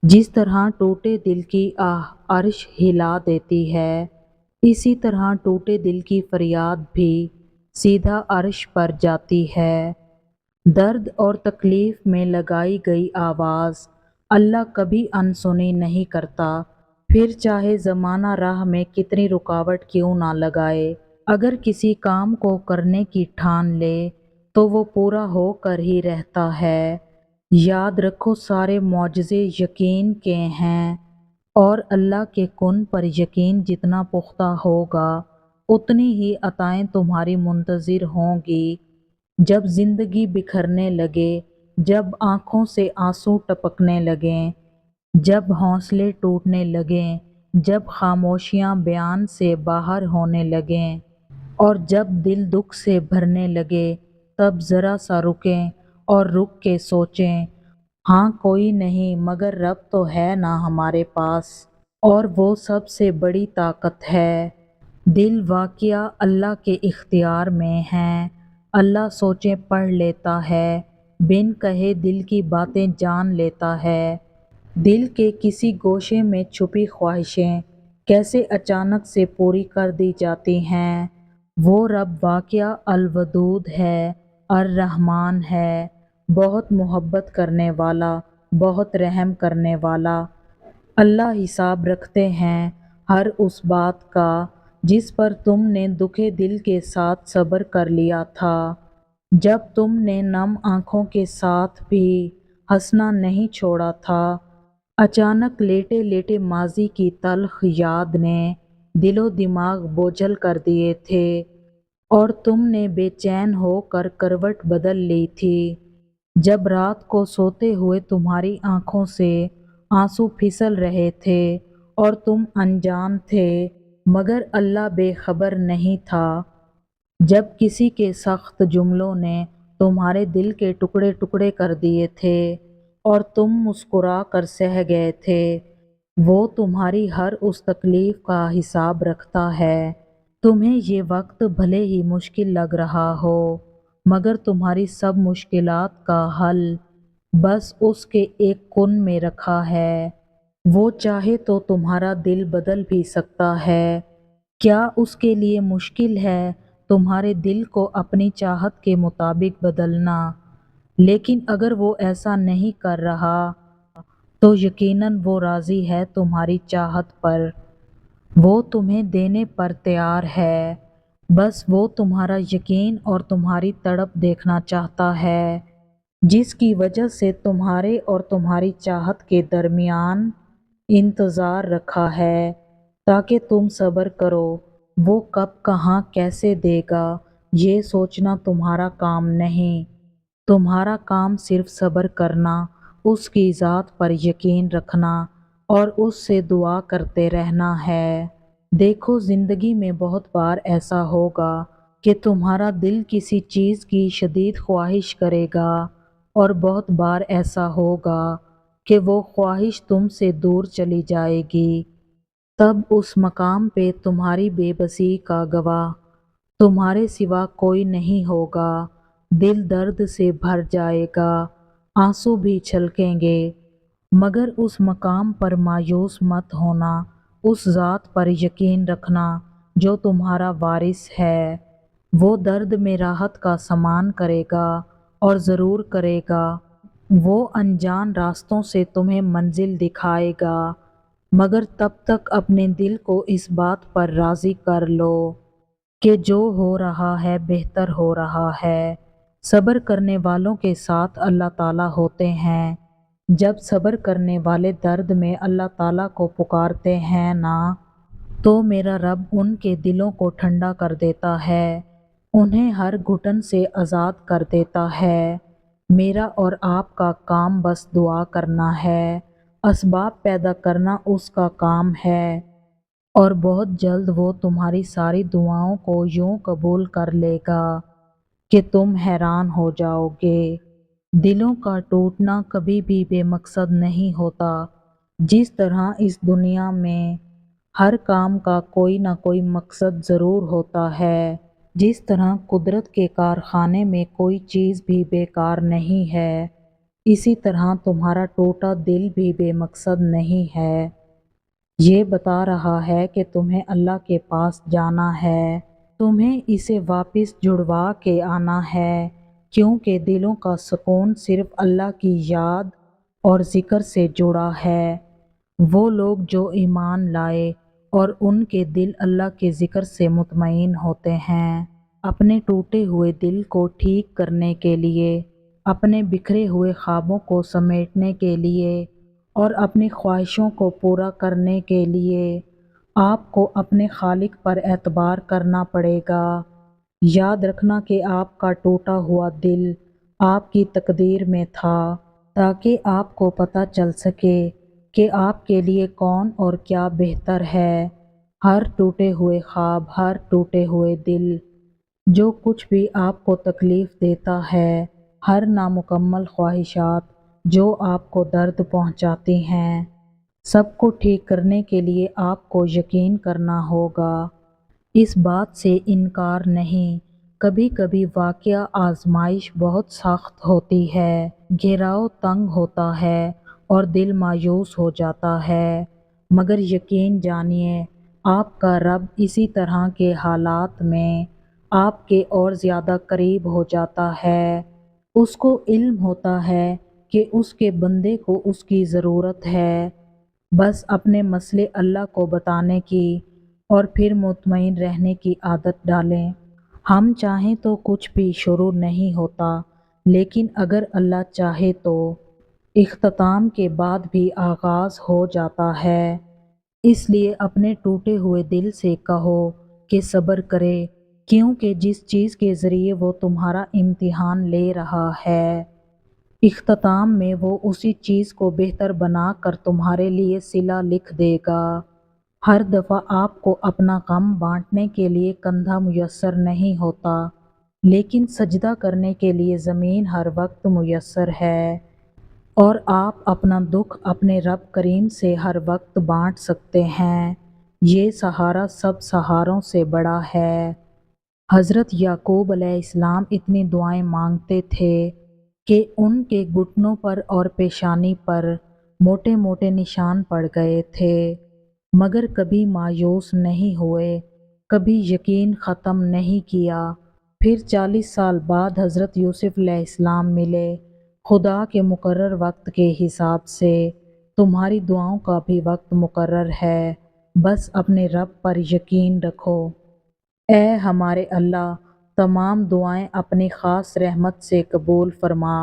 जिस तरह टूटे दिल की आह अर्श हिला देती है, इसी तरह टूटे दिल की फरियाद भी सीधा अर्श पर जाती है। दर्द और तकलीफ में लगाई गई आवाज़ अल्लाह कभी अनसुनी नहीं करता, फिर चाहे ज़माना राह में कितनी रुकावट क्यों ना लगाए। अगर किसी काम को करने की ठान ले तो वो पूरा होकर ही रहता है। याद रखो सारे मौजज़े यकीन के हैं, और अल्लाह के कुन पर यकीन जितना पुख्ता होगा उतनी ही अताएं तुम्हारी मुंतज़िर होंगी। जब ज़िंदगी बिखरने लगे, जब आँखों से आंसू टपकने लगें, जब हौसले टूटने लगें, जब खामोशियाँ बयान से बाहर होने लगें और जब दिल दुख से भरने लगे, तब ज़रा सा रुकें और रुक के सोचें, हाँ कोई नहीं मगर रब तो है ना हमारे पास, और वो सबसे बड़ी ताकत है। दिल वाक़या अल्लाह के इख्तियार में हैं, अल्लाह सोचें पढ़ लेता है, बिन कहे दिल की बातें जान लेता है। दिल के किसी गोशे में छुपी ख्वाहिशें कैसे अचानक से पूरी कर दी जाती हैं। वो रब वाक़या अल-वदूद है, अर-रहमान है, बहुत मोहब्बत करने वाला, बहुत रहम करने वाला। अल्लाह हिसाब रखते हैं हर उस बात का जिस पर तुमने दुखे दिल के साथ सब्र कर लिया था। जब तुमने नम आँखों के साथ भी हंसना नहीं छोड़ा था। अचानक लेटे लेटे माजी की तल्ख याद ने दिलो दिमाग बोझल कर दिए थे, और तुमने बेचैन होकर करवट बदल ली थी। जब रात को सोते हुए तुम्हारी आंखों से आंसू फिसल रहे थे और तुम अनजान थे, मगर अल्लाह बेखबर नहीं था। जब किसी के सख्त जुमलों ने तुम्हारे दिल के टुकड़े टुकड़े कर दिए थे और तुम मुस्कुरा कर सह गए थे, वो तुम्हारी हर उस तकलीफ का हिसाब रखता है। तुम्हें ये वक्त भले ही मुश्किल लग रहा हो, मगर तुम्हारी सब मुश्किलात का हल बस उसके एक कुन में रखा है। वो चाहे तो तुम्हारा दिल बदल भी सकता है। क्या उसके लिए मुश्किल है तुम्हारे दिल को अपनी चाहत के मुताबिक बदलना? लेकिन अगर वो ऐसा नहीं कर रहा तो यकीनन वो राज़ी है तुम्हारी चाहत पर, वो तुम्हें देने पर तैयार है। बस वो तुम्हारा यकीन और तुम्हारी तड़प देखना चाहता है, जिसकी वजह से तुम्हारे और तुम्हारी चाहत के दरमियान इंतज़ार रखा है, ताकि तुम सब्र करो। वो कब कहाँ कैसे देगा ये सोचना तुम्हारा काम नहीं। तुम्हारा काम सिर्फ सब्र करना, उसकी ज़ात पर यकीन रखना और उससे दुआ करते रहना है। देखो ज़िंदगी में बहुत बार ऐसा होगा कि तुम्हारा दिल किसी चीज़ की शदीद ख्वाहिश करेगा, और बहुत बार ऐसा होगा कि वो ख्वाहिश तुमसे दूर चली जाएगी। तब उस मकाम पे तुम्हारी बेबसी का गवाह तुम्हारे सिवा कोई नहीं होगा। दिल दर्द से भर जाएगा, आंसू भी छलकेंगे, मगर उस मकाम पर मायूस मत होना। उस ज़ात पर यकीन रखना जो तुम्हारा वारिस है। वो दर्द में राहत का सामान करेगा, और ज़रूर करेगा। वो अनजान रास्तों से तुम्हें मंजिल दिखाएगा, मगर तब तक अपने दिल को इस बात पर राज़ी कर लो कि जो हो रहा है बेहतर हो रहा है। सब्र करने वालों के साथ अल्लाह ताला होते हैं। जब सब्र करने वाले दर्द में अल्लाह ताला को पुकारते हैं ना, तो मेरा रब उनके दिलों को ठंडा कर देता है, उन्हें हर घुटन से आज़ाद कर देता है। मेरा और आपका काम बस दुआ करना है, असबाब पैदा करना उसका काम है, और बहुत जल्द वो तुम्हारी सारी दुआओं को यूं कबूल कर लेगा कि तुम हैरान हो जाओगे। दिलों का टूटना कभी भी बेमकसद नहीं होता। जिस तरह इस दुनिया में हर काम का कोई ना कोई मकसद ज़रूर होता है, जिस तरह कुदरत के कारखाने में कोई चीज़ भी बेकार नहीं है, اسی طرح تمہارا ٹوٹا دل بھی بے مقصد نہیں ہے، یہ بتا رہا ہے کہ تمہیں اللہ کے پاس جانا ہے، تمہیں اسے واپس جڑوا کے آنا ہے، کیونکہ دلوں کا سکون صرف اللہ کی یاد اور ذکر سے جڑا ہے۔ وہ لوگ جو ایمان لائے اور ان کے دل اللہ کے ذکر سے مطمئن ہوتے ہیں، اپنے ٹوٹے ہوئے دل کو ٹھیک کرنے کے لیے، اپنے بکھرے ہوئے خوابوں کو سمیٹنے کے لیے اور اپنی خواہشوں کو پورا کرنے کے لیے آپ کو اپنے خالق پر اعتبار کرنا پڑے گا۔ یاد رکھنا کہ آپ کا ٹوٹا ہوا دل آپ کی تقدیر میں تھا، تاکہ آپ کو پتہ چل سکے کہ آپ کے لیے کون اور کیا بہتر ہے۔ ہر ٹوٹے ہوئے خواب، ہر ٹوٹے ہوئے دل، جو کچھ بھی آپ کو تکلیف دیتا ہے، ہر نامکمل خواہشات جو آپ کو درد پہنچاتی ہیں، سب کو ٹھیک کرنے کے لیے آپ کو یقین کرنا ہوگا۔ اس بات سے انکار نہیں، کبھی کبھی واقعہ آزمائش بہت سخت ہوتی ہے، گھیراؤ تنگ ہوتا ہے اور دل مایوس ہو جاتا ہے، مگر یقین جانیے آپ کا رب اسی طرح کے حالات میں آپ کے اور زیادہ قریب ہو جاتا ہے۔ اس کو علم ہوتا ہے کہ اس کے بندے کو اس کی ضرورت ہے، بس اپنے مسئلے اللہ کو بتانے کی اور پھر مطمئن رہنے کی عادت ڈالیں۔ ہم چاہیں تو کچھ بھی شروع نہیں ہوتا، لیکن اگر اللہ چاہے تو اختتام کے بعد بھی آغاز ہو جاتا ہے۔ اس لیے اپنے ٹوٹے ہوئے دل سے کہو کہ صبر کرے، کیونکہ جس چیز کے ذریعے وہ تمہارا امتحان لے رہا ہے، اختتام میں وہ اسی چیز کو بہتر بنا کر تمہارے لیے صلہ لکھ دے گا۔ ہر دفعہ آپ کو اپنا غم بانٹنے کے لیے کندھا میسر نہیں ہوتا، لیکن سجدہ کرنے کے لیے زمین ہر وقت میسر ہے، اور آپ اپنا دکھ اپنے رب کریم سے ہر وقت بانٹ سکتے ہیں۔ یہ سہارا سب سہاروں سے بڑا ہے۔ حضرت یعقوب علیہ السلام اتنی دعائیں مانگتے تھے کہ ان کے گھٹنوں پر اور پیشانی پر موٹے موٹے نشان پڑ گئے تھے، مگر کبھی مایوس نہیں ہوئے، کبھی یقین ختم نہیں کیا۔ پھر 40 سال بعد حضرت یوسف علیہ السلام ملے۔ خدا کے مقرر وقت کے حساب سے تمہاری دعاؤں کا بھی وقت مقرر ہے، بس اپنے رب پر یقین رکھو۔ اے ہمارے اللہ، تمام دعائیں اپنی خاص رحمت سے قبول فرما۔